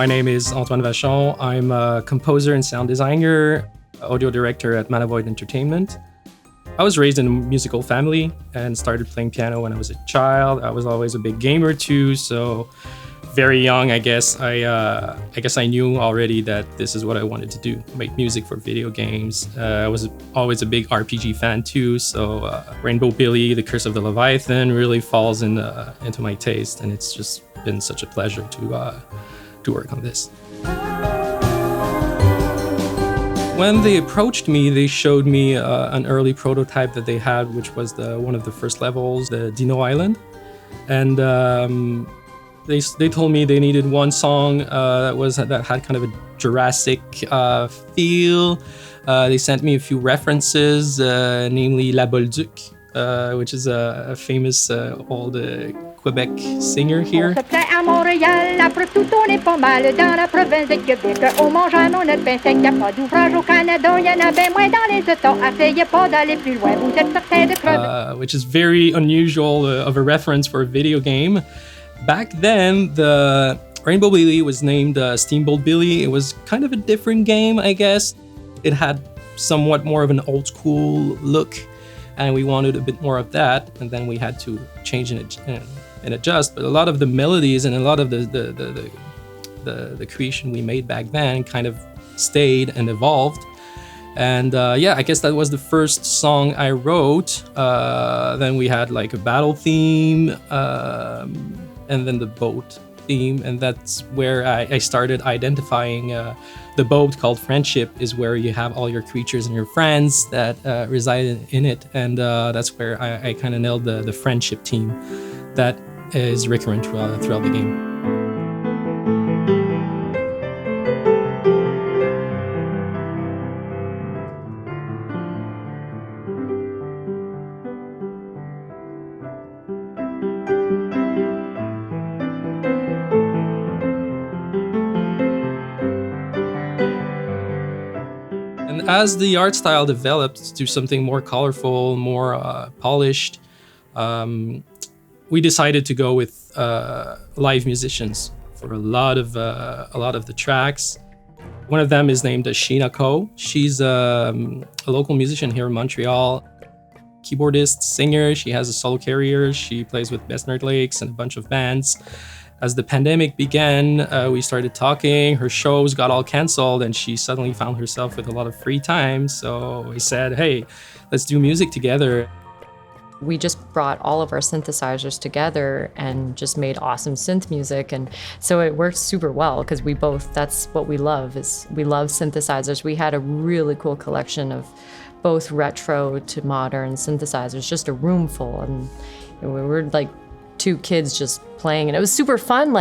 My name is Antoine Vachon. I'm a composer and sound designer, audio director at Manavoid Entertainment. I was raised in a musical family and started playing piano when I was a child. I was always a big gamer too, so very young, I guess I knew already that this is what I wanted to do, make music for video games. I was always a big RPG fan too, so Rainbow Billy, The Curse of the Leviathan really falls into my taste, and it's just been such a pleasure to work on this. When they approached me, they showed me an early prototype that they had, which was one of the first levels, the Dino Island. And they told me they needed one song that had kind of a Jurassic feel. They sent me a few references, namely La Bolduc, which is a famous old Quebec singer here. Which is very unusual of a reference for a video game. Back then, the Rainbow Billy was named Steamboat Billy. It was kind of a different game, I guess. It had somewhat more of an old school look, and we wanted a bit more of that, and then we had to change and adjust. But a lot of the melodies and a lot of the creation we made back then kind of stayed and evolved. And I guess that was the first song I wrote. Then we had like a battle theme, and then the boat theme, and that's where I started identifying the boat called Friendship is where you have all your creatures and your friends that reside in it, and that's where I kind of nailed the friendship theme that is recurrent throughout the game. And as the art style developed to something more colorful, more polished, we decided to go with live musicians for a lot of the tracks. One of them is named Sheena Ko. She's a local musician here in Montreal, keyboardist, singer. She has a solo career. She plays with Best Nerd Lakes and a bunch of bands. As the pandemic began, we started talking. Her shows got all canceled, and she suddenly found herself with a lot of free time. So we said, hey, let's do music together. We just brought all of our synthesizers together and just made awesome synth music. And so it worked super well because that's what we love, is we love synthesizers. We had a really cool collection of both retro to modern synthesizers, just a room full. And we were like two kids just playing, and it was super fun,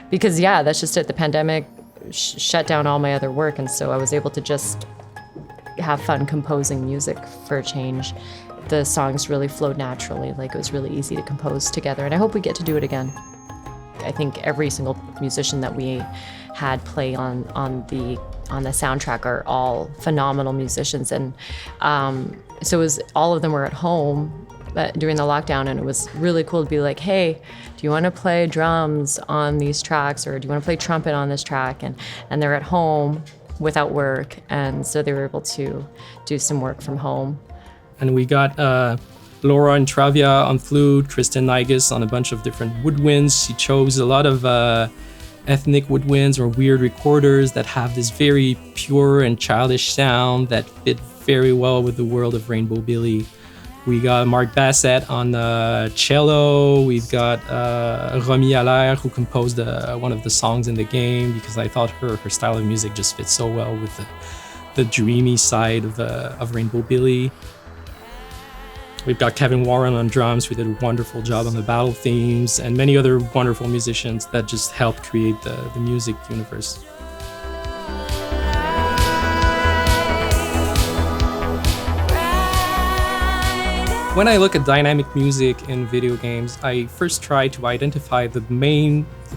because that's just it. The pandemic shut down all my other work, and so I was able to just have fun composing music for a change. The songs really flowed naturally, it was really easy to compose together, and I hope we get to do it again. I think every single musician that we had play on the soundtrack are all phenomenal musicians, and so all of them were at home during the lockdown, and it was really cool to be like, hey, do you want to play drums on these tracks, or do you want to play trumpet on this track? And they're at home without work, and so they were able to do some work from home. And we got Laura and Travia on flute, Kristen Nigus on a bunch of different woodwinds. She chose a lot of ethnic woodwinds or weird recorders that have this very pure and childish sound that fit very well with the world of Rainbow Billy. We got Mark Bassett on cello. We've got Romy Allaire, who composed one of the songs in the game, because I thought her style of music just fits so well with the dreamy side of Rainbow Billy. We've got Kevin Warren on drums, who did a wonderful job on the battle themes, and many other wonderful musicians that just helped create the music universe. When I look at dynamic music in video games, I first try to identify the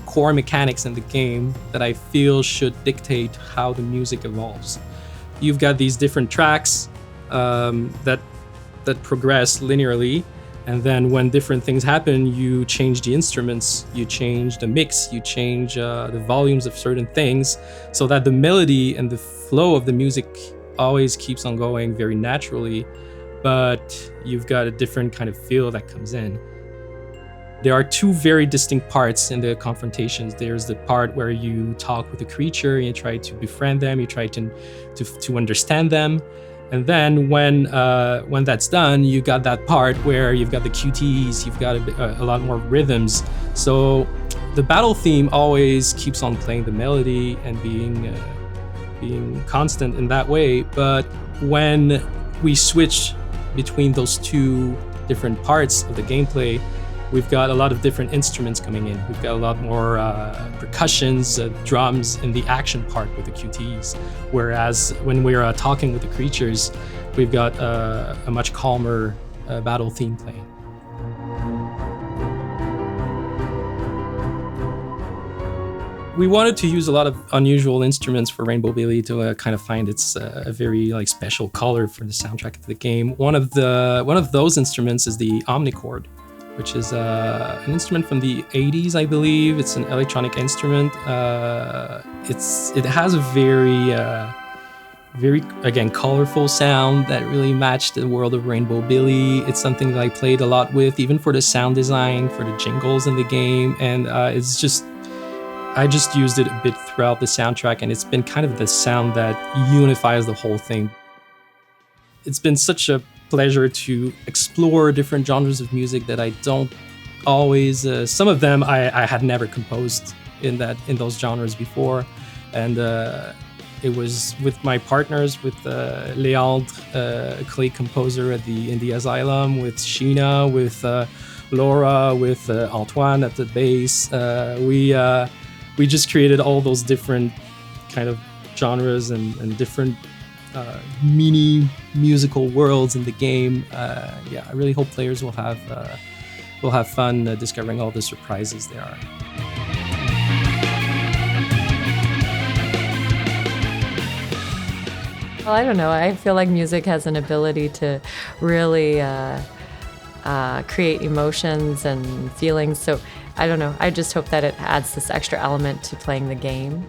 core mechanics in the game that I feel should dictate how the music evolves. You've got these different tracks that progress linearly, And then when different things happen, you change the instruments, you change the mix, you change the volumes of certain things, so that the melody and the flow of the music always keeps on going very naturally, but you've got a different kind of feel that comes in. There are two very distinct parts in the confrontations. There's the part where you talk with the creature, you try to befriend them, you try to understand them. And then when that's done, you got that part where you've got the QTEs, you've got a lot more rhythms. So the battle theme always keeps on playing the melody and being constant in that way. But when we switch between those two different parts of the gameplay, we've got a lot of different instruments coming in. We've got a lot more percussions, drums in the action part with the QTEs. Whereas when we're talking with the creatures, we've got a much calmer battle theme playing. We wanted to use a lot of unusual instruments for Rainbow Billy to kind of find its a very special color for the soundtrack of the game. One of those instruments is the omnichord, which is an instrument from the 80s, I believe. It's an electronic instrument. It has a very again, colorful sound that really matched the world of Rainbow Billy. It's something that I played a lot with, even for the sound design, for the jingles in the game. And I just used it a bit throughout the soundtrack, and it's been kind of the sound that unifies the whole thing. It's been such a pleasure to explore different genres of music that I don't always. Some of them I had never composed in those genres before, and it was with my partners, with Leandre, a clay composer at the Indie Asylum, with Sheena, with Laura, with Antoine at the bass. We just created all those different kind of genres and different mini musical worlds in the game. I really hope players will have fun discovering all the surprises there are. Well, I don't know. I feel like music has an ability to really create emotions and feelings. So I don't know. I just hope that it adds this extra element to playing the game,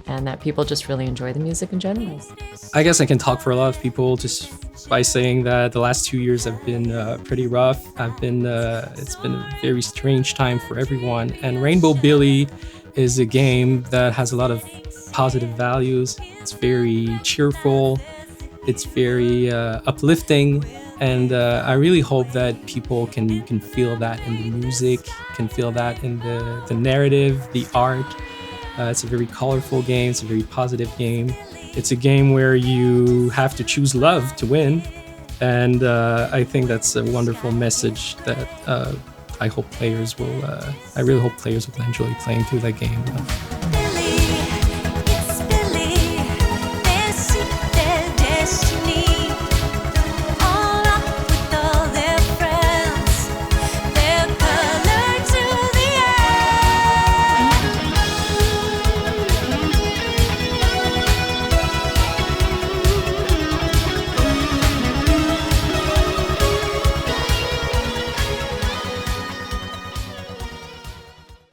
and that people just really enjoy the music in general. I guess I can talk for a lot of people just by saying that the last 2 years have been pretty rough. It's been a very strange time for everyone. And Rainbow Billy is a game that has a lot of positive values. It's very cheerful. It's very uplifting. And I really hope that people can feel that in the music, can feel that in the narrative, the art. It's a very colorful game. It's a very positive game. It's a game where you have to choose love to win. And I think that's a wonderful message that I really hope players will enjoy playing through that game.